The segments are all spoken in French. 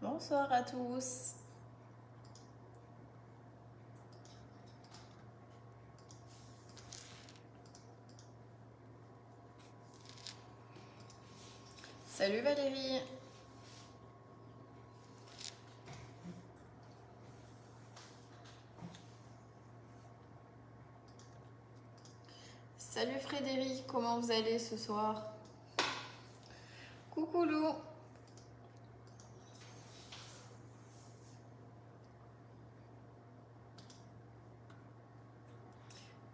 Bonsoir à tous. Salut Valérie. Salut Frédéric, comment vous allez ce soir? Coucou Lou.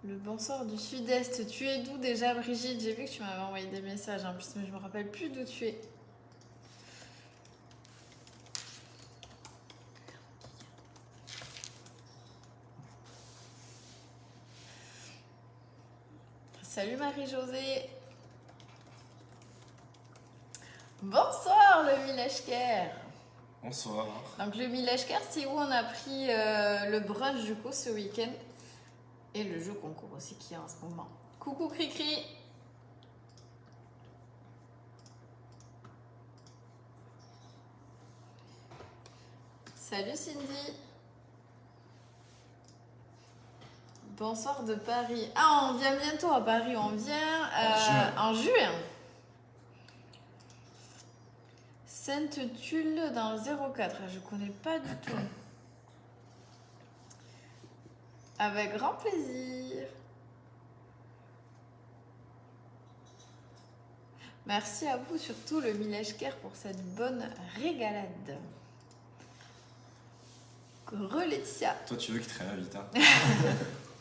Le bonsoir du sud-est. Tu es d'où déjà Brigitte? J'ai vu que tu m'avais envoyé des messages en plus, mais je me rappelle plus d'où tu es. Salut Marie-Josée. Bonsoir le village Caire. Bonsoir. Donc le village Caire, c'est où on a pris le brunch du coup ce week-end. Et le jeu concours aussi qui est en ce moment. Coucou Cricri. Salut Cindy. Bonsoir de Paris. Ah, on vient bientôt à Paris. On vient en juin. Sainte-Tulle dans le 04. Je connais pas du tout. Avec grand plaisir. Merci à vous, surtout le Village Caire, pour cette bonne régalade. Laetitia. Toi, tu veux qu'il te réinvite, hein?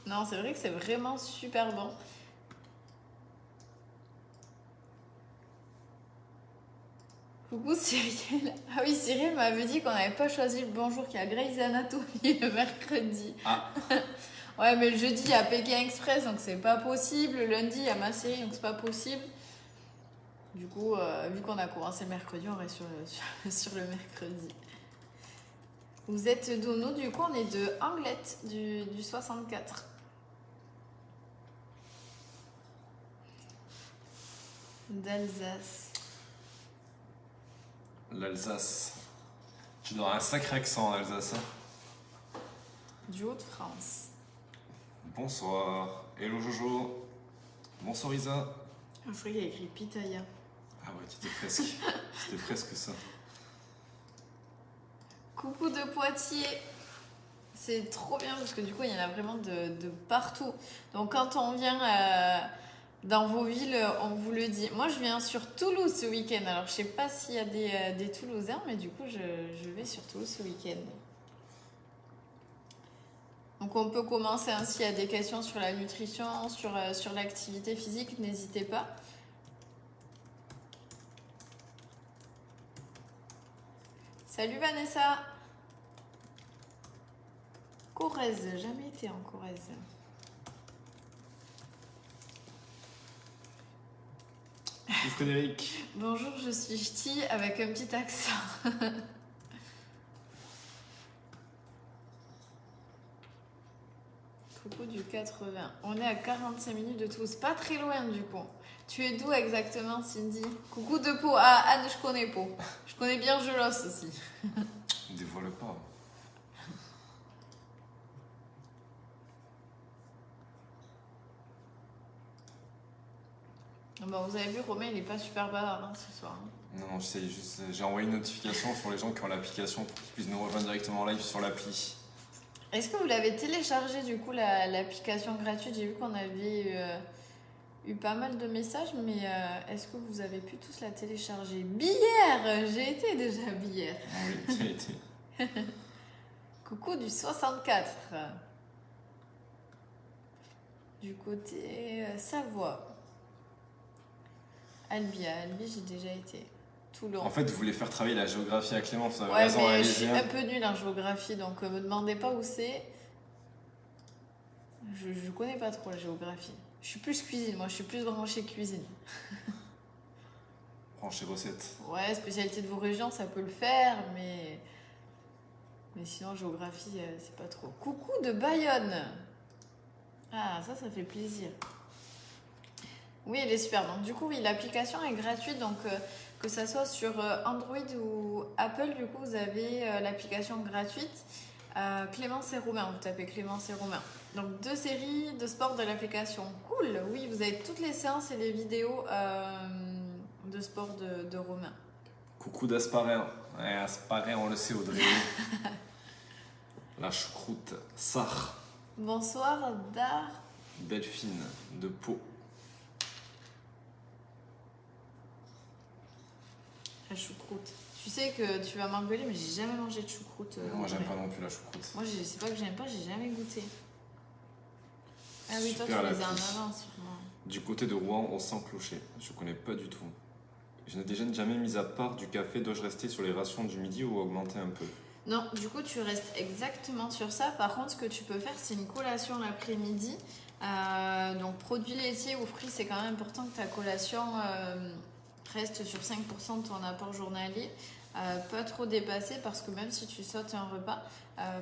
Non, c'est vrai que c'est vraiment super bon. Coucou Cyril. Ah oui, Cyril m'avait dit qu'on n'avait pas choisi le bonjour qu'il y a Grey's Anatomy le mercredi. Ah. Ouais, mais le jeudi, il y a Pékin Express, donc c'est pas possible. Le lundi, il y a ma série, donc c'est pas possible. Du coup, vu qu'on a commencé le mercredi, on reste sur le mercredi. Vous êtes d'où? Nous, du coup, on est de Anglette, du 64. D'Alsace. L'Alsace. Tu dois avoir un sacré accent en Alsace. Du Haut-de-France. Bonsoir. Hello Jojo. Bonsoir Isa. Je croyais qu'il y a écrit Pitaya. Ah ouais, tu étais presque. C'était presque ça. Coucou de Poitiers. C'est trop bien parce que du coup, il y en a vraiment de partout. Donc, quand on vient dans vos villes, on vous le dit. Moi, je viens sur Toulouse ce week-end. Alors, je sais pas s'il y a des Toulousains, mais du coup, je vais sur Toulouse ce week-end. Donc, on peut commencer ainsi. Il y a des questions sur la nutrition, sur l'activité physique. N'hésitez pas. Salut Vanessa. Corrèze, jamais été en Corrèze. Bonjour Frédéric. Bonjour, je suis ch'ti avec un petit accent. Coucou du 80. On est à 45 minutes de Toulouse, pas très loin du coup. Tu es d'où exactement, Cindy? Coucou de Pau. Ah, Anne, je connais Pau. Je connais bien Gelos aussi. Dévoile pas. Bon, vous avez vu, Romain, il est pas super bavard ce soir. Non, je sais, juste, j'ai envoyé une notification pour les gens qui ont l'application pour qu'ils puissent nous rejoindre directement en live sur l'appli. Est-ce que vous l'avez téléchargé du coup, l'application gratuite? J'ai vu qu'on avait eu pas mal de messages, mais est-ce que vous avez pu tous la télécharger? Billère! J'ai été déjà Billère. Oui, tu as été. Coucou du 64. Du côté Savoie. Albi, j'ai déjà été. Toulon. En fait, vous voulez faire travailler la géographie à Clément, vous avez Ouais, raison, mais je suis allez-y. un peu nulle en géographie, donc me demandez pas où c'est. Je connais pas trop la géographie. Je suis plus cuisine, moi je suis plus branchée cuisine. Brancher recettes. Ouais, spécialité de vos régions, ça peut le faire, mais sinon, géographie, c'est pas trop. Coucou de Bayonne. Ah, ça fait plaisir. Oui, elle est super. Donc, du coup, oui, l'application est gratuite. Donc, que ça soit sur Android ou Apple, du coup, vous avez l'application gratuite. Clémence et Romain, vous tapez Clémence et Romain. Donc, 2 séries de sport de l'application. Cool. Oui, vous avez toutes les séances et les vidéos de sport de Romain. Coucou d'Asparin. Ouais, Asparin, on le sait, Audrey. La choucroute. Sar. Bonsoir, Dar. Delphine de Pau. La choucroute. Tu sais que tu vas m'engueuler, mais j'ai jamais mangé de choucroute. Moi, j'aime pas non plus la choucroute. Moi, c'est pas que j'aime pas, j'ai jamais goûté. Ah oui, toi, tu Super les as en l'appli. avance sûrement. Du côté de Rouen, on sent clocher. Je connais pas du tout. Je n'ai déjà jamais mis à part du café. Dois-je rester sur les rations du midi ou augmenter un peu? Non, du coup, tu restes exactement sur ça. Par contre, ce que tu peux faire, c'est une collation l'après-midi. Donc, produits laitiers ou fruits, c'est quand même important que ta collation reste sur 5% de ton apport journalier. Pas trop dépasser parce que même si tu sautes un repas,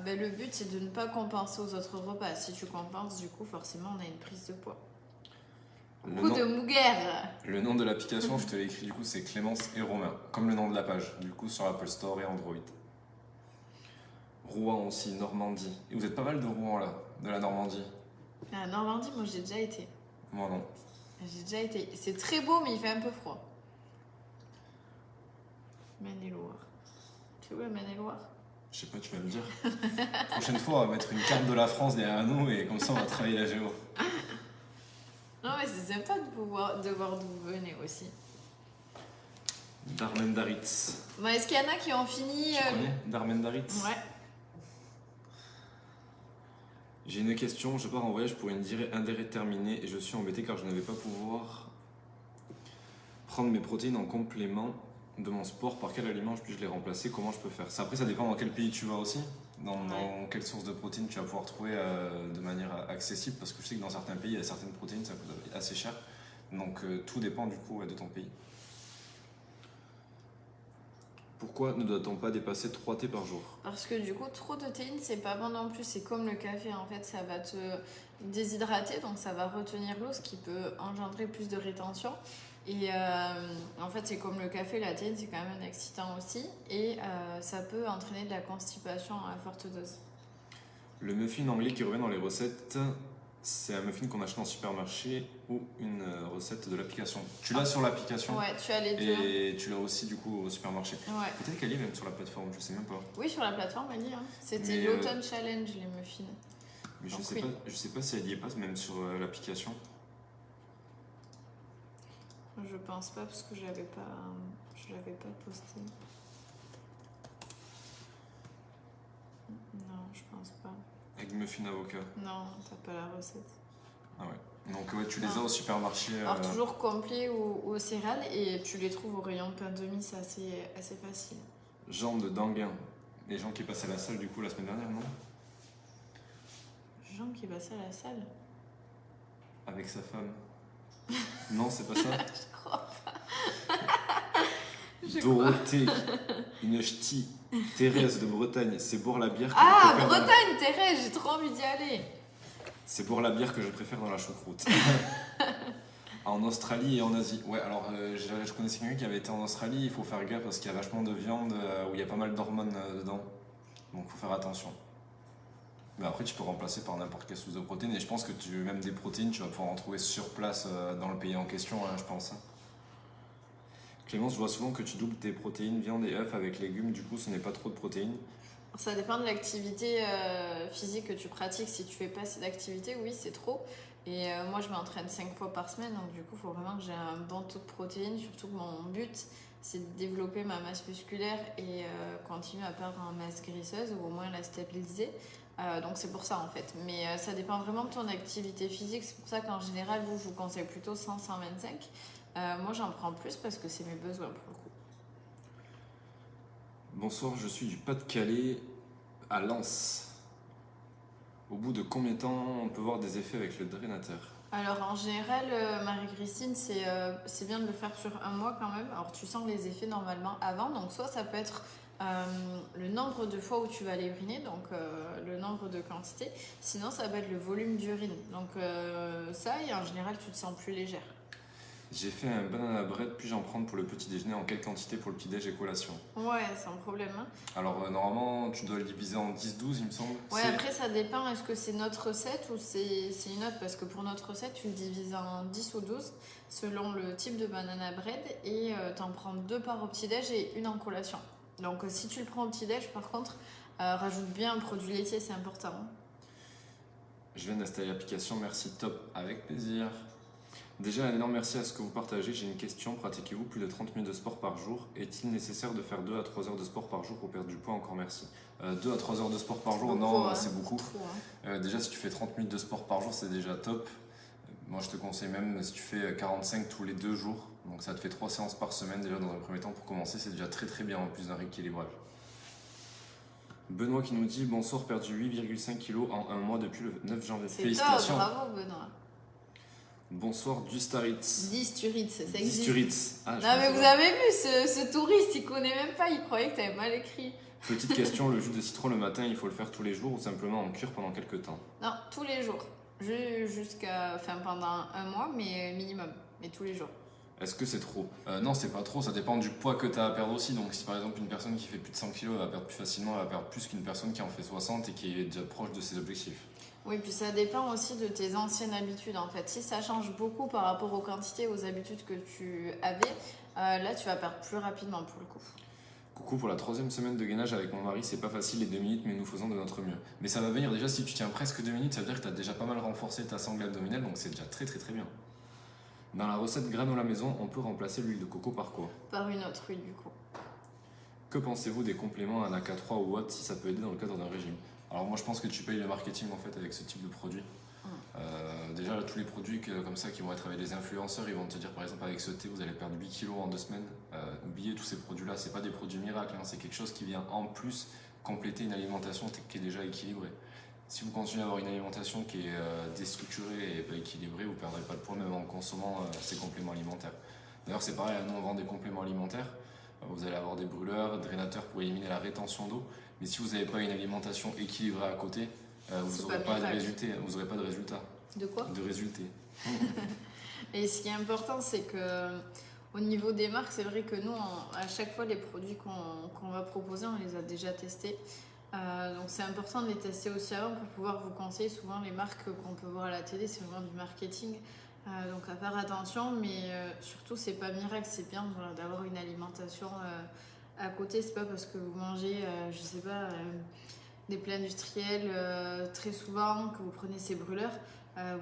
le but, c'est de ne pas compenser aux autres repas. Si tu compenses, du coup, forcément, on a une prise de poids. Coup de Mouguère. Le nom de l'application, je te l'ai écrit, du coup, c'est Clémence et Romain, comme le nom de la page, du coup, sur Apple Store et Android. Rouen aussi, Normandie. Et vous êtes pas mal de Rouen là, de la Normandie. La Normandie, moi j'ai déjà été. Moi non. J'ai déjà été. C'est très beau, mais il fait un peu froid. Maine-et-Loire. Tu vois Maine-et-Loire? Je sais pas, tu vas me dire. Prochaine fois, on va mettre une carte de la France derrière nous et comme ça, on va travailler la géo. Non, mais c'est sympa de voir d'où vous venez aussi. Darmendaritz. Bon, est-ce qu'il y en a qui ont fini Tu connais Darmendaritz? Ouais. J'ai une question, je pars en voyage pour une durée indéterminée et je suis embêté car je ne vais pas pouvoir prendre mes protéines en complément de mon sport. Par quel aliment puis-je les remplacer? Comment je peux faire ça? Après, ça dépend dans quel pays tu vas aussi, dans quelle source de protéines tu vas pouvoir trouver de manière accessible, parce que je sais que dans certains pays, il y a certaines protéines, ça coûte assez cher. Donc tout dépend du coup de ton pays. Pourquoi ne doit-on pas dépasser 3 thés par jour? Parce que du coup, trop de théine, c'est pas bon non plus. C'est comme le café, en fait, ça va te déshydrater, donc ça va retenir l'eau, ce qui peut engendrer plus de rétention. Et en fait, c'est comme le café, la théine, c'est quand même un excitant aussi. Et ça peut entraîner de la constipation à forte dose. Le muffin anglais qui revient dans les recettes, c'est un muffin qu'on achète en supermarché ou une recette de l'application? Tu l'as sur l'application? Ouais, tu as les deux. Et tu l'as aussi du coup au supermarché? Ouais. Peut-être qu'elle est même sur la plateforme, je sais même pas. Oui, sur la plateforme, elle y est. Hein. C'était l'Automn Challenge, les muffins. Mais donc, je sais pas si elle y est pas, même sur l'application. Je pense pas parce que je l'avais pas posté. Non, je pense pas. Egg muffin avocat. Non, t'as pas la recette. Ah ouais. Donc ouais, tu les as au supermarché. Alors toujours complet ou au céréales et tu les trouves au rayon de pain de mie, c'est assez facile. Jambes de Danguin. Les gens qui passaient à la salle du coup la semaine dernière, non? Jean qui passait à la salle? Avec sa femme. Non, c'est pas ça. Je crois pas. Dorothée, une ch'ti, Thérèse de Bretagne, c'est boire la bière que Ah, je préfère. Bretagne, Thérèse, j'ai trop envie d'y aller. C'est boire la bière que je préfère dans la choucroute. En Australie et en Asie. Ouais, alors je connaissais quelqu'un qui avait été en Australie, il faut faire gaffe parce qu'il y a vachement de viande où il y a pas mal d'hormones dedans. Donc il faut faire attention. Mais après, tu peux remplacer par n'importe quelle source de protéines. Et je pense que même des protéines, tu vas pouvoir en trouver sur place dans le pays en question, hein, je pense. Clémence, je vois souvent que tu doubles tes protéines, viande et œufs avec légumes. Du coup, ce n'est pas trop de protéines. Ça dépend de l'activité physique que tu pratiques. Si tu fais pas assez d'activité, oui, c'est trop. Et moi, je m'entraîne 5 fois par semaine. Donc, du coup, il faut vraiment que j'ai un bon taux de protéines. Surtout que mon but, c'est de développer ma masse musculaire et continuer à perdre en masse graisseuse ou au moins la stabiliser. Donc c'est pour ça en fait, mais ça dépend vraiment de ton activité physique. C'est pour ça qu'en général, je vous conseille plutôt 100-125. Moi j'en prends plus parce que c'est mes besoins pour le coup. Bonsoir, je suis du Pas-de-Calais à Lens. Au bout de combien de temps on peut voir des effets avec le drainateur? Alors en général, Marie-Christine, c'est bien de le faire sur un mois quand même. Alors tu sens les effets normalement avant, donc soit ça peut être le nombre de fois où tu vas aller uriner, donc le nombre de quantités. Sinon, ça va être le volume d'urine. Donc ça, et en général, tu te sens plus légère. J'ai fait un banana bread, puis j'en prends pour le petit déjeuner. En quelle quantité pour le petit déj et collation? Ouais, sans problème. Hein. Alors normalement, tu dois le diviser en 10-12, il me semble. Ouais, après ça dépend, est-ce que c'est notre recette ou c'est une autre? Parce que pour notre recette, tu le divises en 10 ou 12 selon le type de banana bread et t'en prends 2 par au petit-déj et une en collation. Donc si tu le prends au petit-déj, par contre, rajoute bien un produit laitier, c'est important. Hein. Je viens d'installer l'application, merci, top, avec plaisir. Déjà, un énorme merci à ce que vous partagez. J'ai une question, pratiquez-vous plus de 30 minutes de sport par jour? Est-il nécessaire de faire 2 à 3 heures de sport par jour pour perdre du poids? Encore merci. 2 à 3 heures de sport par jour, Beaucoup, non, hein. c'est beaucoup. Trop, hein. Déjà, si tu fais 30 minutes de sport par jour, c'est déjà top. Moi, je te conseille même si tu fais 45 tous les 2 jours. Donc, ça te fait 3 séances par semaine déjà dans un premier temps pour commencer. C'est déjà très très bien en plus d'un rééquilibrage. Benoît qui nous dit bonsoir, perdu 8,5 kg en un mois depuis le 9 janvier. C'est top, Félicitations. bravo Benoît. Bonsoir Dustaritz. Disturitz, ça existe. Disturitz. Ah, je Non mais pensais vous pas. avez vu, ce touriste, il connaît même pas, il croyait que t'avais mal écrit. Petite question, le jus de citron le matin, il faut le faire tous les jours ou simplement en cure pendant quelques temps? Non, tous les jours. Pendant un mois, mais minimum. Mais tous les jours. Est-ce que c'est trop? Non, c'est pas trop, ça dépend du poids que tu as à perdre aussi. Donc, si par exemple une personne qui fait plus de 100 kg va perdre plus facilement, elle va perdre plus qu'une personne qui en fait 60 et qui est déjà proche de ses objectifs. Oui, puis ça dépend aussi de tes anciennes habitudes en fait. Si ça change beaucoup par rapport aux quantités, aux habitudes que tu avais, là tu vas perdre plus rapidement pour le coup. Coucou, pour la 3e semaine de gainage avec mon mari, c'est pas facile les 2 minutes, mais nous faisons de notre mieux. Mais ça va venir déjà, si tu tiens presque 2 minutes, ça veut dire que tu as déjà pas mal renforcé ta sangle abdominale, donc c'est déjà très très très bien. Dans la recette granola maison, on peut remplacer l'huile de coco par quoi? Par une autre, oui, du coup. Que pensez-vous des compléments en AK3 ou autre si ça peut aider dans le cadre d'un régime? Alors moi je pense que tu payes le marketing en fait avec ce type de produit. Déjà là, tous les produits comme ça qui vont être avec des influenceurs, ils vont te dire par exemple avec ce thé vous allez perdre 8 kilos en 2 semaines. Oubliez tous ces produits là, c'est pas des produits miracles, hein, c'est quelque chose qui vient en plus compléter une alimentation qui est déjà équilibrée. Si vous continuez à avoir une alimentation qui est déstructurée et pas équilibrée, vous ne perdrez pas de poids même en consommant ces compléments alimentaires. D'ailleurs c'est pareil, nous on vend des compléments alimentaires. Vous allez avoir des brûleurs, drainateurs pour éliminer la rétention d'eau. Mais si vous n'avez pas une alimentation équilibrée à côté, vous n'aurez pas de résultat. De quoi? De résultats. Et ce qui est important, c'est que au niveau des marques, c'est vrai que nous, à chaque fois, les produits qu'on va proposer, on les a déjà testés. Donc c'est important de les tester aussi avant pour pouvoir vous conseiller. Souvent, les marques qu'on peut voir à la télé, c'est vraiment du marketing. Donc à faire attention, mais surtout c'est pas miracle, c'est bien voilà, d'avoir une alimentation à côté. C'est pas parce que vous mangez, je sais pas, des plats industriels très souvent que vous prenez ces brûleurs,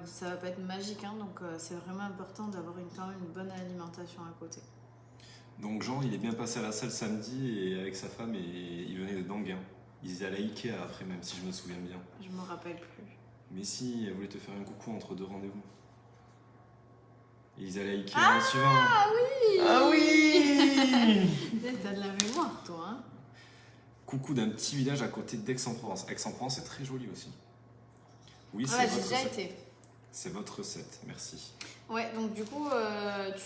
ça va pas être magique. Hein, donc c'est vraiment important d'avoir quand même une bonne alimentation à côté. Donc Jean, il est bien passé à la salle samedi et avec sa femme et il venait de Danguin. Ils allaient à Ikea après même si je me souviens bien. Je me rappelle plus. Mais si, elle voulait te faire un coucou entre 2 rendez-vous. Ils allaient à Ikea en suivant. Ah oui. Ah oui. T'as de la mémoire toi hein. Coucou d'un petit village à côté d'Aix-en-Provence. Aix-en-Provence c'est très joli aussi. Oui, Voilà, c'est j'ai votre déjà recette. été. C'est votre recette, merci. Ouais, donc du coup,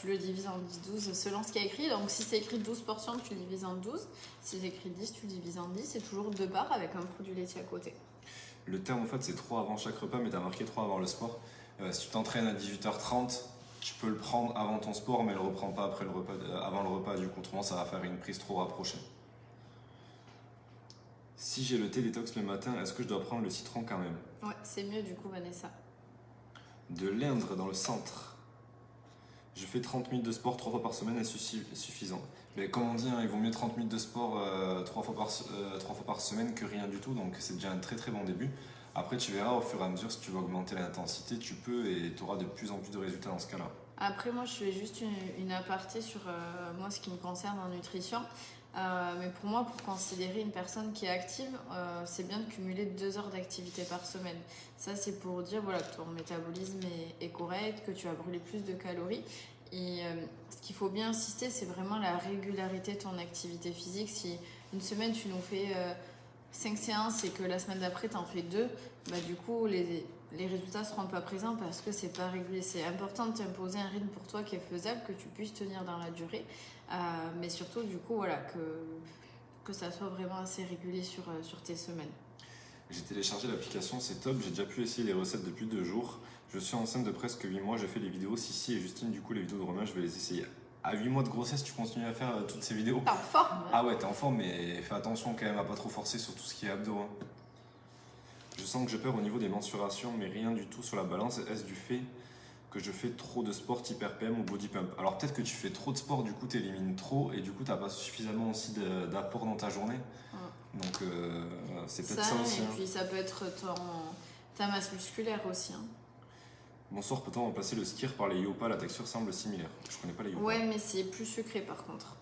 tu le divises en 10-12 selon ce qui est écrit. Donc si c'est écrit 12 portions, tu le divises en 12. Si c'est écrit 10, tu le divises en 10. C'est toujours 2 barres avec un produit laitier à côté. Le terme en fait c'est 3 avant chaque repas, mais tu as marqué 3 avant le sport. Si tu t'entraînes à 18h30, tu peux le prendre avant ton sport, mais le reprends pas après le repas, avant le repas, du coup, autrement ça va faire une prise trop rapprochée. Si j'ai le thé détox le matin, est-ce que je dois prendre le citron quand même? Ouais, c'est mieux du coup, Vanessa. De l'Indre dans le centre. Je fais 30 minutes de sport 3 fois par semaine, est suffisant. Mais comme on dit, hein, il vaut mieux 30 minutes de sport 3 fois par semaine que rien du tout, donc c'est déjà un très très bon début. Après, tu verras au fur et à mesure, si tu veux augmenter l'intensité, tu peux et tu auras de plus en plus de résultats dans ce cas-là. Après, moi, je fais juste une aparté sur moi, ce qui me concerne en nutrition. Mais pour moi, pour considérer une personne qui est active, c'est bien de cumuler 2 heures d'activité par semaine. Ça, c'est pour dire voilà, que ton métabolisme est correct, que tu vas brûler plus de calories. Et ce qu'il faut bien insister, c'est vraiment la régularité de ton activité physique. Si une semaine, tu nous fais 5 séances et que la semaine d'après, tu en fais 2, bah, du coup, les résultats ne seront pas présents parce que c'est pas régulier. C'est important de t'imposer un rythme pour toi qui est faisable, que tu puisses tenir dans la durée. Mais surtout, du coup, voilà, que ça soit vraiment assez régulier sur tes semaines. J'ai téléchargé l'application, c'est top, j'ai déjà pu essayer les recettes depuis 2 jours. Je suis enceinte de presque 8 mois, je fais les vidéos. Sissi et Justine, du coup, les vidéos de Romain, je vais les essayer. À 8 mois de grossesse, tu continues à faire toutes ces vidéos? T'es en forme. Ah ouais, t'es en forme, mais fais attention quand même à pas trop forcer sur tout ce qui est abdos, hein. Je sens que je perds au niveau des mensurations, mais rien du tout sur la balance. Est-ce du fait que je fais trop de sport hyper PM ou body pump? Alors peut-être que tu fais trop de sport, du coup t'élimines trop et du coup t'as pas suffisamment aussi d'apport dans ta journée. Donc c'est peut-être ça aussi. Et Hein. puis ça peut être ta masse musculaire aussi. Hein. Bonsoir, peut-on remplacer le skir par les Yopa? La texture semble similaire. Je connais pas les Yopa. Ouais, mais c'est plus sucré par contre.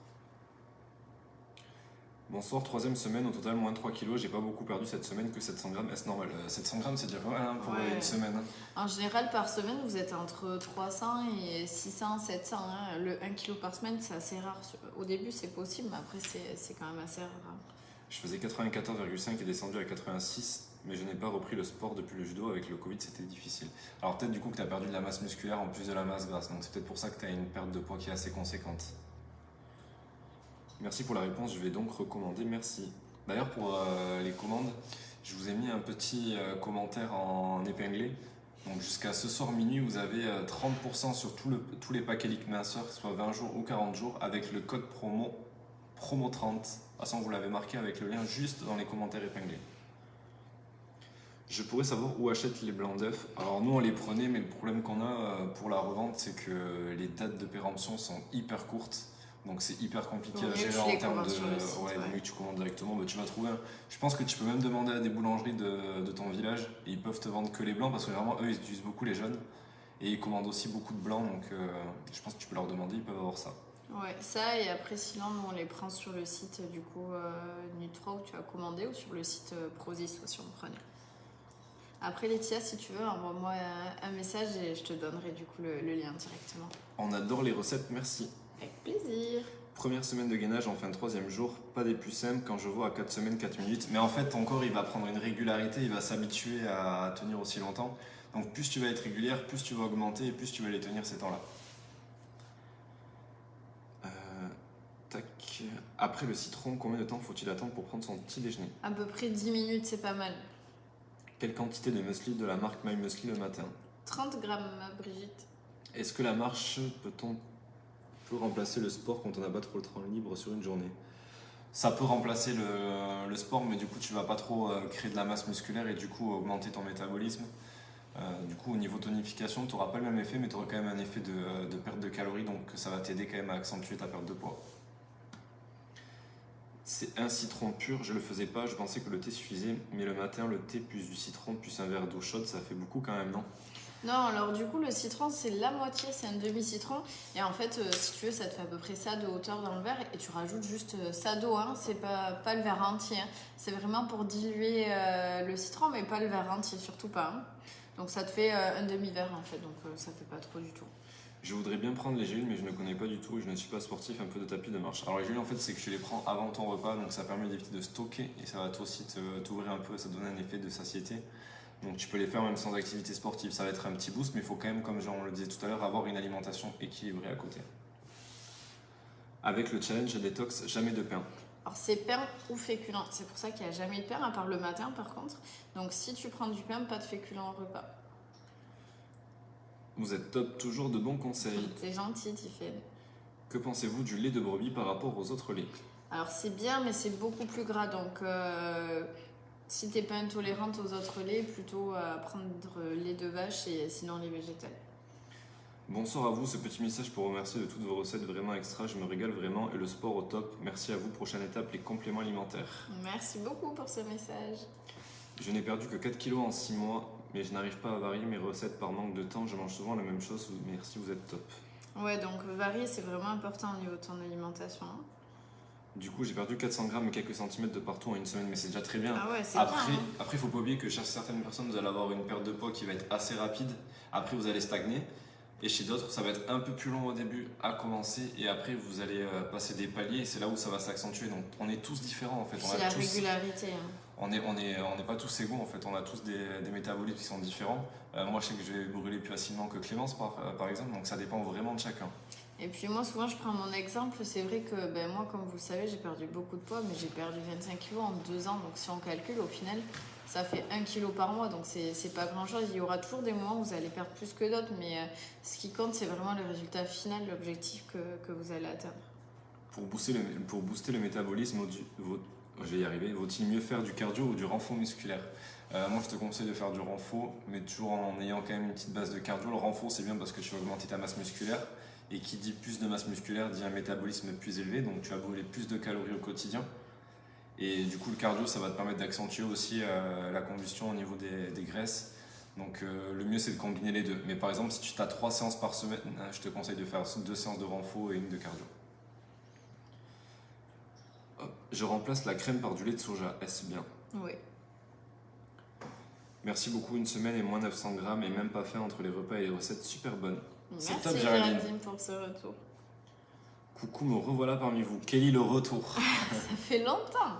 Bonsoir, 3e semaine, au total moins 3 kilos. J'ai pas beaucoup perdu cette semaine, que 700 grammes. Est-ce normal? 700 grammes, c'est déjà pas mal hein, pour une semaine. Hein. En général, par semaine, vous êtes entre 300 et 600, 700. Hein. Le 1 kg par semaine, c'est assez rare. Au début, c'est possible, mais après, c'est quand même assez rare. Je faisais 94,5 et descendu à 86, mais je n'ai pas repris le sport depuis le judo. Avec le Covid, c'était difficile. Alors peut-être du coup que tu as perdu de la masse musculaire en plus de la masse grasse. Donc c'est peut-être pour ça que tu as une perte de poids qui est assez conséquente. Merci pour la réponse, je vais donc recommander, merci. D'ailleurs pour les commandes, je vous ai mis un petit commentaire en épinglé. Donc jusqu'à ce soir minuit, vous avez 30% sur tous les paquets Lick Minceur, soit 20 jours ou 40 jours, avec le code promo 30. De toute façon, vous l'avez marqué avec le lien juste dans les commentaires épinglés. Je pourrais savoir où achète les blancs d'œufs. Alors nous on les prenait, mais le problème qu'on a pour la revente, c'est que les dates de péremption sont hyper courtes. Donc c'est hyper compliqué à gérer en termes de. Site, ouais, mieux que tu commandes directement, bah, tu vas trouver un. Je pense que tu peux même demander à des boulangeries de ton village et ils peuvent te vendre que les blancs parce que vraiment eux ils utilisent beaucoup les jaunes et ils commandent aussi beaucoup de blancs. Donc je pense que tu peux leur demander, ils peuvent avoir ça. Ouais, ça et après sinon nous on les prend sur le site du coup Nutro où tu as commandé ou sur le site Prozis aussi on prenait. Après Laetitia, si tu veux, envoie-moi un message et je te donnerai du coup le lien directement. On adore les recettes, merci. Avec plaisir. Première semaine de gainage, enfin 3e jour, pas des plus simples quand je vois à 4 semaines, 4 minutes. Mais en fait, ton corps, il va prendre une régularité, il va s'habituer à tenir aussi longtemps. Donc plus tu vas être régulière, plus tu vas augmenter et plus tu vas les tenir ces temps-là. Tac. Après le citron, combien de temps faut-il attendre pour prendre son petit déjeuner? À peu près 10 minutes, c'est pas mal. Quelle quantité de muesli de la marque My Muesli le matin? 30 grammes, Brigitte. Est-ce que la marche peut remplacer le sport quand on n'a pas trop le temps libre sur une journée? Ça peut remplacer le sport, mais du coup tu vas pas trop créer de la masse musculaire et du coup augmenter ton métabolisme. Du coup au niveau tonification, tu n'auras pas le même effet, mais tu auras quand même un effet de perte de calories, donc ça va t'aider quand même à accentuer ta perte de poids. C'est un citron pur, je le faisais pas, je pensais que le thé suffisait, mais le matin le thé plus du citron plus un verre d'eau chaude, ça fait beaucoup quand même, non? Non, alors du coup le citron c'est la moitié, c'est un demi-citron et en fait si tu veux ça te fait à peu près ça de hauteur dans le verre et tu rajoutes juste ça d'eau, hein. C'est pas le verre entier, hein. C'est vraiment pour diluer le citron mais pas le verre entier, surtout pas. Hein. Donc ça te fait un demi-verre en fait, donc ça fait pas trop du tout. Je voudrais bien prendre les gélules, mais je ne connais pas du tout et je ne suis pas sportif, un peu de tapis de marche. Alors les gélules, en fait, c'est que tu les prends avant ton repas, donc ça permet d'éviter de stocker et ça va toi aussi t'ouvrir un peu, ça donne un effet de satiété. Donc tu peux les faire même sans activité sportive, ça va être un petit boost, mais il faut quand même, comme on le disait tout à l'heure, avoir une alimentation équilibrée à côté. Avec le challenge détox, jamais de pain. Alors c'est pain ou féculent, c'est pour ça qu'il n'y a jamais de pain, à part le matin par contre. Donc si tu prends du pain, pas de féculent au repas. Vous êtes top, toujours de bons conseils. C'est gentil, Tiffany. Que pensez-vous du lait de brebis par rapport aux autres laits? Alors c'est bien, mais c'est beaucoup plus gras. Donc si t'es pas intolérante aux autres laits, plutôt prendre lait de vache et sinon les végétales. Bonsoir à vous, ce petit message pour remercier de toutes vos recettes vraiment extra. Je me régale vraiment et le sport au top. Merci à vous. Prochaine étape, les compléments alimentaires. Merci beaucoup pour ce message. Je n'ai perdu que 4 kilos en 6 mois. Mais je n'arrive pas à varier mes recettes par manque de temps. Je mange souvent la même chose. Merci, vous êtes top. Ouais, donc varier, c'est vraiment important au niveau de ton alimentation. Du coup, j'ai perdu 400 grammes et quelques centimètres de partout en une semaine, mais c'est déjà très bien. Ah ouais, c'est après, bien. Hein. Après, il ne faut pas oublier que chez certaines personnes, vous allez avoir une perte de poids qui va être assez rapide. Après, vous allez stagner. Et chez d'autres, ça va être un peu plus long au début à commencer. Et après, vous allez passer des paliers et c'est là où ça va s'accentuer. Donc, on est tous différents en fait. C'est la régularité. Hein. On n'est pas tous égaux en fait, on a tous des métabolismes qui sont différents. Moi je sais que je vais brûler plus facilement que Clémence par exemple, donc ça dépend vraiment de chacun. Et puis moi souvent je prends mon exemple, c'est vrai que moi comme vous le savez j'ai perdu beaucoup de poids, mais j'ai perdu 25 kilos en 2 ans, donc si on calcule au final ça fait 1 kilo par mois, donc c'est pas grand chose. Il y aura toujours des moments où vous allez perdre plus que d'autres, mais ce qui compte, c'est vraiment le résultat final, l'objectif que vous allez atteindre. Pour booster le métabolisme, je vais y arriver, vaut-il mieux faire du cardio ou du renfort musculaire? Moi, je te conseille de faire du renfort, mais toujours en ayant quand même une petite base de cardio. Le renfort, c'est bien parce que tu vas augmenter ta masse musculaire. Et qui dit plus de masse musculaire dit un métabolisme plus élevé, donc tu vas brûler plus de calories au quotidien. Et du coup, le cardio, ça va te permettre d'accentuer aussi la combustion au niveau des graisses. Donc le mieux, c'est de combiner les deux. Mais par exemple, si tu as 3 séances par semaine, je te conseille de faire 2 séances de renfort et une de cardio. Hop. Je remplace la crème par du lait de soja. Est-ce bien? Oui. Merci beaucoup, une semaine et moins 900 grammes et même pas faim entre les repas et les recettes super bonnes. Merci C'est top, Géraldine, pour ce retour. Coucou, me revoilà parmi vous. Kelly, le retour. Ça fait longtemps.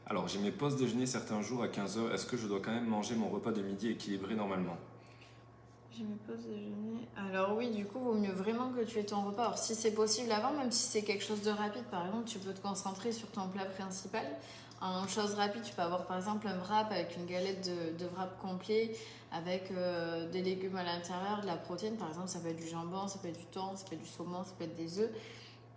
Alors, j'ai mes pauses déjeuner certains jours à 15h. Est-ce que je dois quand même manger mon repas de midi équilibré normalement? J'ai mes pauses déjeuner. Alors oui, du coup, il vaut mieux vraiment que tu aies ton repas. Alors si c'est possible avant, même si c'est quelque chose de rapide, par exemple, tu peux te concentrer sur ton plat principal. En chose rapide, tu peux avoir par exemple un wrap avec une galette de wrap complet, avec des légumes à l'intérieur, de la protéine. Par exemple, ça peut être du jambon, ça peut être du thon, ça peut être du saumon, ça peut être des œufs.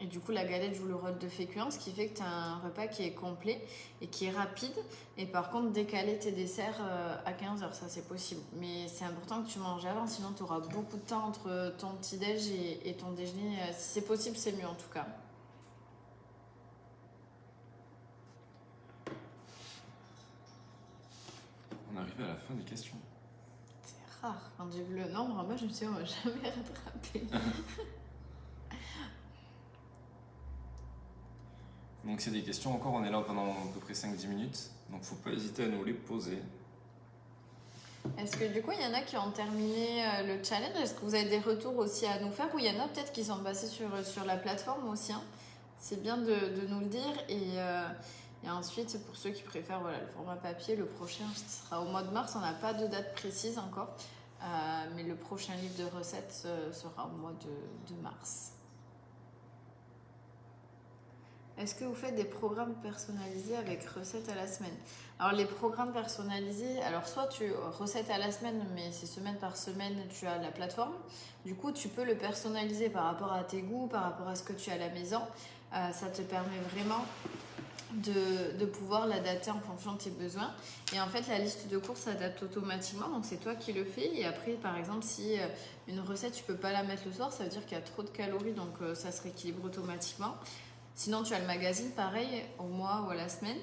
Et du coup, la galette joue le rôle de féculent, ce qui fait que tu as un repas qui est complet et qui est rapide. Et par contre, décaler tes desserts à 15h, ça c'est possible. Mais c'est important que tu manges avant, sinon tu auras beaucoup de temps entre ton petit-déj et ton déjeuner. Si c'est possible, c'est mieux en tout cas. On arrive à la fin des questions. C'est rare. Quand j'ai vu le nombre, moi je me suis dit, on va jamais rattraper. Donc c'est des questions encore, on est là pendant à peu près 5-10 minutes, donc faut pas hésiter à nous les poser. Est-ce que du coup il y en a qui ont terminé le challenge? Est-ce que vous avez des retours aussi à nous faire? Ou il y en a peut-être qui sont passés sur la plateforme aussi, hein. C'est bien de nous le dire. Et ensuite, pour ceux qui préfèrent le format papier, le prochain sera au mois de mars. On n'a pas de date précise encore, mais le prochain livre de recettes sera au mois de mars. Est-ce que vous faites des programmes personnalisés avec recettes à la semaine? Alors les programmes personnalisés, alors soit tu recettes à la semaine, mais c'est semaine par semaine, tu as la plateforme. Du coup, tu peux le personnaliser par rapport à tes goûts, par rapport à ce que tu as à la maison. Ça te permet vraiment de pouvoir l'adapter en fonction de tes besoins. Et en fait, la liste de courses s'adapte automatiquement, donc c'est toi qui le fais. Et après, par exemple, si une recette, tu peux pas la mettre le soir, ça veut dire qu'il y a trop de calories, donc ça se rééquilibre automatiquement. Sinon, tu as le magazine, pareil, au mois ou à la semaine.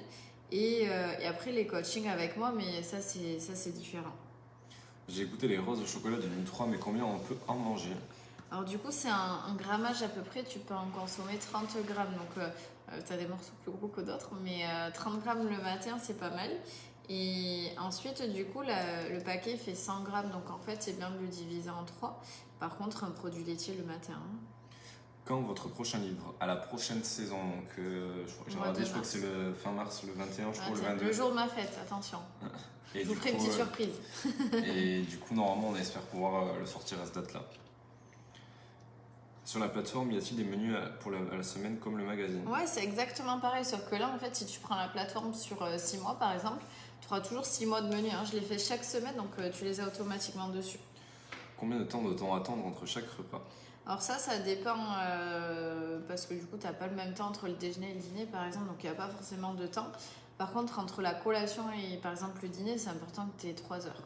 Et après, les coachings avec moi, mais ça, c'est différent. J'ai goûté les roses au chocolat de nuit 3, mais combien on peut en manger? Alors du coup, c'est un grammage à peu près. Tu peux en consommer 30 grammes. Donc, tu as des morceaux plus gros que d'autres. Mais 30 grammes le matin, c'est pas mal. Et ensuite, du coup, le paquet fait 100 grammes. Donc, en fait, c'est bien de le diviser en 3. Par contre, un produit laitier le matin. Quand votre prochain livre? À la prochaine saison, donc je crois que c'est le fin mars, le 21, je crois, le 22. Le jour de ma fête, attention. Et je vous ferai une petite surprise. Et du coup, normalement, on espère pouvoir le sortir à cette date-là. Sur la plateforme, y a-t-il des menus pour la semaine comme le magazine? Ouais, c'est exactement pareil, sauf que là, en fait, si tu prends la plateforme sur 6 mois, par exemple, tu auras toujours 6 mois de menus. Hein. Je les fais chaque semaine, donc tu les as automatiquement dessus. Combien de temps doit-on attendre entre chaque repas? Alors ça dépend, parce que du coup, tu n'as pas le même temps entre le déjeuner et le dîner, par exemple, donc il n'y a pas forcément de temps. Par contre, entre la collation et, par exemple, le dîner, c'est important que tu aies 3 heures.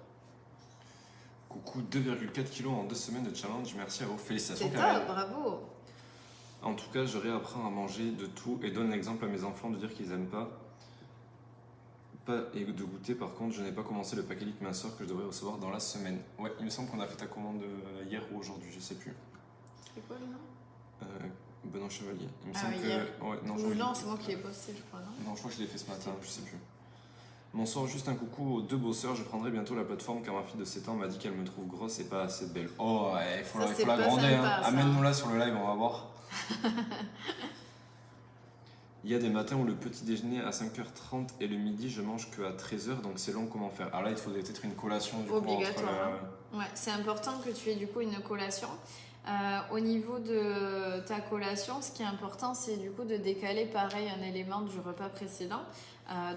Coucou, 2,4 kg en 2 semaines de challenge, merci à vous, félicitations. C'est top, bravo. En tout cas, je réapprends à manger de tout et donne l'exemple à mes enfants de dire qu'ils n'aiment pas et de goûter. Par contre, je n'ai pas commencé le paquet Lick minceur que je devrais recevoir dans la semaine. Ouais, il me semble qu'on a fait ta commande hier ou aujourd'hui, je sais plus. C'est quoi le nom? Benoît Chevalier. Il me ah semble oui, que... hier. Ouais, non, c'est moi qui l'ai posté, je crois, non? Non, je crois que je l'ai fait ce matin, je sais plus. Bonsoir, juste un coucou aux 2 bosseurs. Je prendrai bientôt la plateforme car ma fille de 7 ans m'a dit qu'elle me trouve grosse et pas assez belle. Oh, il faut la gronder. Hein. Amène-nous-la sur le live, on va voir. Il y a des matins où le petit déjeuner à 5h30 et le midi, je mange que à 13h, donc c'est long, comment faire? Alors là, il faudrait peut-être une collation du obligatoire. coup, entre... Ouais, c'est important que tu aies du coup une collation. Au niveau de ta collation, ce qui est important, c'est du coup de décaler pareil un élément du repas précédent.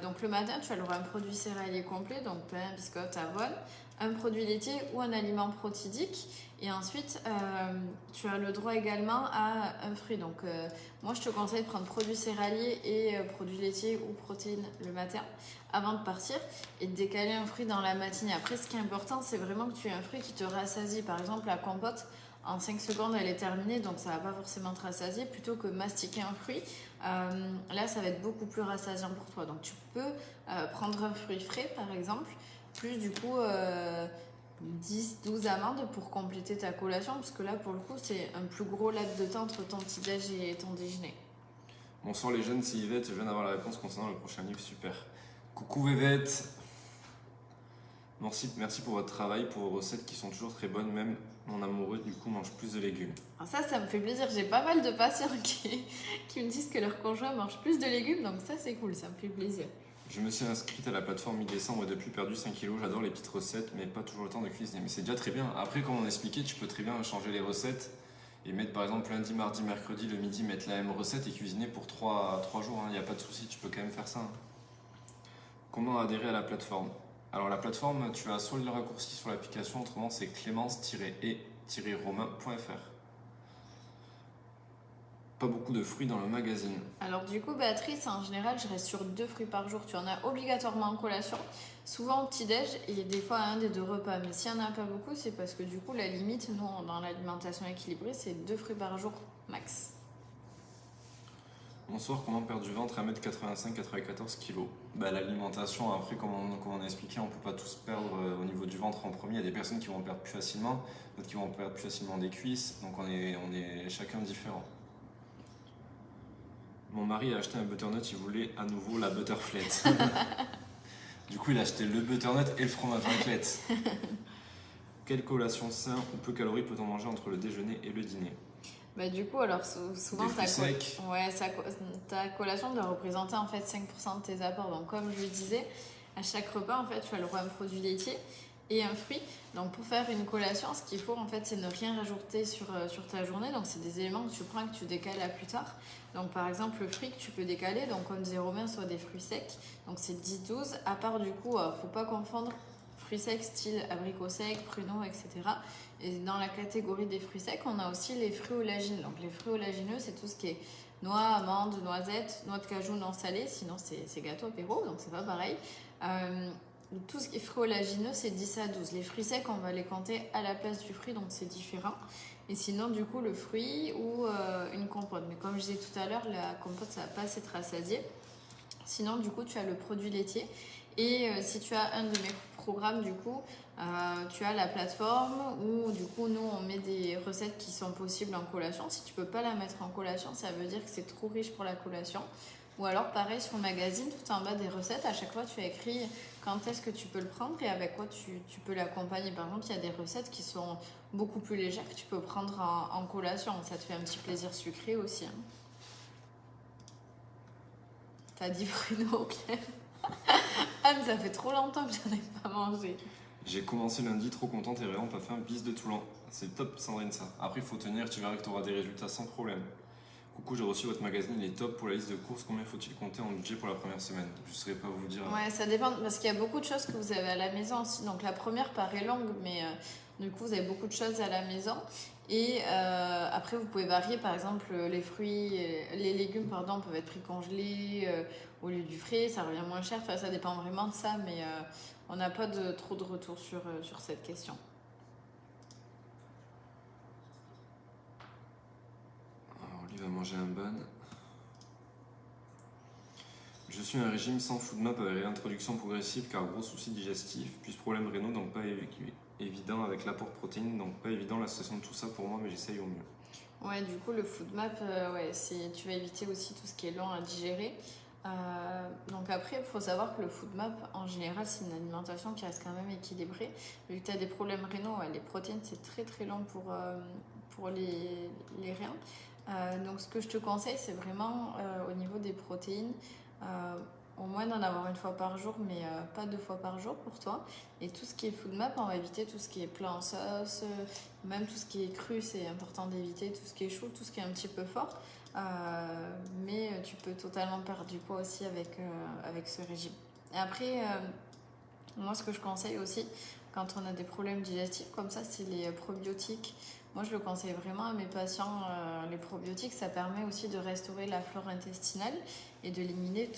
Donc le matin, tu as le droit à un produit céréalier complet, donc pain, biscotte, avoine, un produit laitier ou un aliment protidique. Et ensuite, tu as le droit également à un fruit. Donc moi, je te conseille de prendre produits céréaliers et produits laitiers ou protéines le matin avant de partir et de décaler un fruit dans la matinée. Après, ce qui est important, c'est vraiment que tu aies un fruit qui te rassasie. Par exemple, la compote, en 5 secondes, elle est terminée, donc ça ne va pas forcément te rassasier. Plutôt que mastiquer un fruit, là, ça va être beaucoup plus rassasiant pour toi. Donc, tu peux prendre un fruit frais, par exemple, plus du coup 10-12 amandes pour compléter ta collation, parce que là, pour le coup, c'est un plus gros laps de temps entre ton petit-déj et ton déjeuner. Bonsoir les jeunes, c'est Yvette, je viens d'avoir la réponse concernant le prochain livre, super. Coucou Yvette. Merci pour votre travail, pour vos recettes qui sont toujours très bonnes, même mon amoureux du coup mange plus de légumes. Alors ça me fait plaisir, j'ai pas mal de patients qui me disent que leur conjoint mange plus de légumes, donc ça c'est cool, ça me fait plaisir. Je me suis inscrite à la plateforme mi-décembre et depuis perdu 5 kilos. J'adore les petites recettes, mais pas toujours le temps de cuisiner. Mais c'est déjà très bien. Après, comme on expliquait, tu peux très bien changer les recettes et mettre par exemple lundi, mardi, mercredi, le midi, mettre la même recette et cuisiner pour 3 jours. Il n'y a pas de souci, tu peux quand même faire ça. Comment adhérer à la plateforme? Alors la plateforme, tu as soit le raccourci sur l'application, autrement c'est clémence-e-romain.fr. Pas beaucoup de fruits dans le magazine. Alors du coup, Béatrice, en général, je reste sur 2 fruits par jour. Tu en as obligatoirement en collation, souvent au petit-déj et des fois à un des 2 repas. Mais s'il n'y en a pas beaucoup, c'est parce que du coup, la limite, nous, dans l'alimentation équilibrée, c'est 2 fruits par jour max. Bonsoir, comment perdre du ventre à 1m85, 94 kg? L'alimentation, après, comme on a expliqué, on ne peut pas tous perdre au niveau du ventre en premier. Il y a des personnes qui vont perdre plus facilement, d'autres qui vont perdre plus facilement des cuisses. Donc on est chacun différent. Mon mari a acheté un butternut, il voulait à nouveau la butterflette. Du coup, il a acheté le butternut et le fromage raclette. Quelle collation sain ou peu calorique peut-on manger entre le déjeuner et le dîner? Du coup, alors souvent ta collation doit représenter en fait 5% de tes apports. Donc comme je le disais, à chaque repas, en fait, tu as le droit à un produit laitier et un fruit. Donc pour faire une collation, ce qu'il faut en fait, c'est ne rien rajouter sur ta journée. Donc c'est des éléments que tu prends, que tu décales à plus tard. Donc par exemple, le fruit que tu peux décaler, donc comme disait Romain, soit des fruits secs. Donc c'est 10-12. À part du coup, faut pas confondre fruits secs style abricots secs, pruneaux, etc. Et dans la catégorie des fruits secs, on a aussi les fruits oléagineux. Donc les fruits oléagineux, c'est tout ce qui est noix, amandes, noisettes, noix de cajou non salées. Sinon, c'est gâteau apéro, donc c'est pas pareil. Tout ce qui est fruits oléagineux, c'est 10 à 12. Les fruits secs, on va les compter à la place du fruit, donc c'est différent. Et sinon, du coup, le fruit ou une compote. Mais comme je disais tout à l'heure, la compote, ça va pas assez te rassasier. Sinon, du coup, tu as le produit laitier. Et si tu as un de mes programmes, du coup, tu as la plateforme où, du coup, nous, on met des recettes qui sont possibles en collation. Si tu peux pas la mettre en collation, ça veut dire que c'est trop riche pour la collation. Ou alors, pareil, sur le magazine, tout en bas des recettes, à chaque fois, tu as écrit quand est-ce que tu peux le prendre et avec quoi tu peux l'accompagner. Par exemple, il y a des recettes qui sont beaucoup plus légères que tu peux prendre en collation. Ça te fait un petit plaisir sucré aussi. Hein. T'as dit Bruno, Claire. Ah, mais ça fait trop longtemps que j'en ai pas mangé. J'ai commencé lundi, trop contente et vraiment pas fait un bis de Toulon. C'est top, Sandrine, ça. Après, il faut tenir, tu verras que tu auras des résultats sans problème. Coucou, j'ai reçu votre magazine, il est top pour la liste de courses. Combien faut-il compter en budget pour la première semaine? Je ne saurais pas vous dire. Ouais, ça dépend, parce qu'il y a beaucoup de choses que vous avez à la maison aussi. Donc la première paraît longue, mais du coup, vous avez beaucoup de choses à la maison. Et après, vous pouvez varier, par exemple, les fruits, les légumes, pardon, peuvent être précongelés au lieu du frais, ça revient moins cher. Enfin, ça dépend vraiment de ça, mais on n'a pas trop de retours sur cette question. Alors, lui va manger un bun. Je suis un régime sans food map avec réintroduction progressive car gros soucis digestifs, plus problème rénaux, donc pas évident avec l'apport de protéines, donc pas évident l'association de tout ça pour moi, mais j'essaye au mieux. Ouais, du coup, le food map, tu vas éviter aussi tout ce qui est lent à digérer. Donc après, il faut savoir que le food map, en général, c'est une alimentation qui reste quand même équilibrée. Vu que tu as des problèmes rénaux, les protéines, c'est très très long pour les reins. Donc ce que je te conseille, c'est vraiment au niveau des protéines, au moins d'en avoir une fois par jour, mais pas 2 fois par jour pour toi. Et tout ce qui est food map, on va éviter tout ce qui est plat en sauce, même tout ce qui est cru, c'est important d'éviter tout ce qui est chaud, tout ce qui est un petit peu fort. Mais tu peux totalement perdre du poids aussi avec ce régime. Et après, moi ce que je conseille aussi, quand on a des problèmes digestifs comme ça, c'est les probiotiques. Moi, je le conseille vraiment à mes patients. Les probiotiques, ça permet aussi de restaurer la flore intestinale et d'éliminer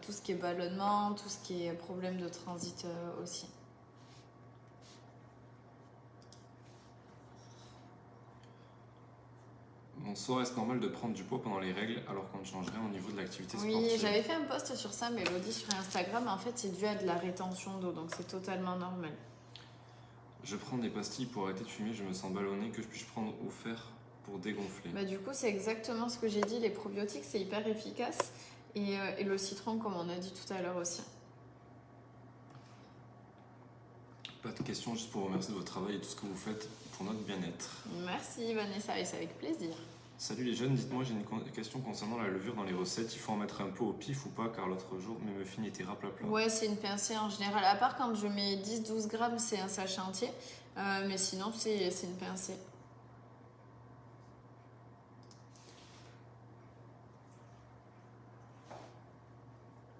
tout ce qui est ballonnement, tout ce qui est problème de transit aussi. Bonsoir, est-ce normal de prendre du poids pendant les règles alors qu'on ne change rien au niveau de l'activité sportive? Oui, j'avais fait un post sur ça, Mélodie, sur Instagram. En fait, c'est dû à de la rétention d'eau, donc c'est totalement normal. Je prends des pastilles pour arrêter de fumer, je me sens ballonné, que je puisse prendre ou faire pour dégonfler? Bah, du coup, c'est exactement ce que j'ai dit. Les probiotiques, c'est hyper efficace. Et le citron, comme on a dit tout à l'heure aussi. Pas de questions, juste pour vous remercier de votre travail et tout ce que vous faites pour notre bien-être. Merci Vanessa, et c'est avec plaisir. Salut les jeunes, dites-moi, j'ai une question concernant la levure dans les recettes. Il faut en mettre un peu au pif ou pas? Car l'autre jour, mes muffins étaient raplapla. Ouais, c'est une pincée en général. À part quand je mets 10-12 grammes, c'est un sachet entier. Mais sinon, c'est une pincée.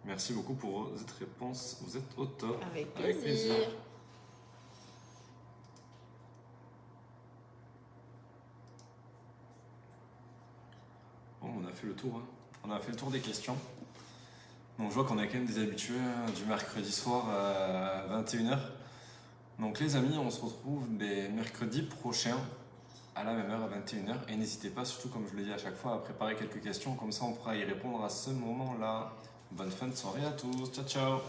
Merci beaucoup pour cette réponse, vous êtes au top. Avec plaisir. Bon, on a fait le tour, hein. On a fait le tour des questions. Donc je vois qu'on a quand même des habitués du mercredi soir à 21h. Donc les amis, on se retrouve mercredi prochain à la même heure à 21h. Et n'hésitez pas, surtout comme je le dis à chaque fois, à préparer quelques questions. Comme ça, on pourra y répondre à ce moment-là. Bonne fin de soirée à tous. Ciao, ciao.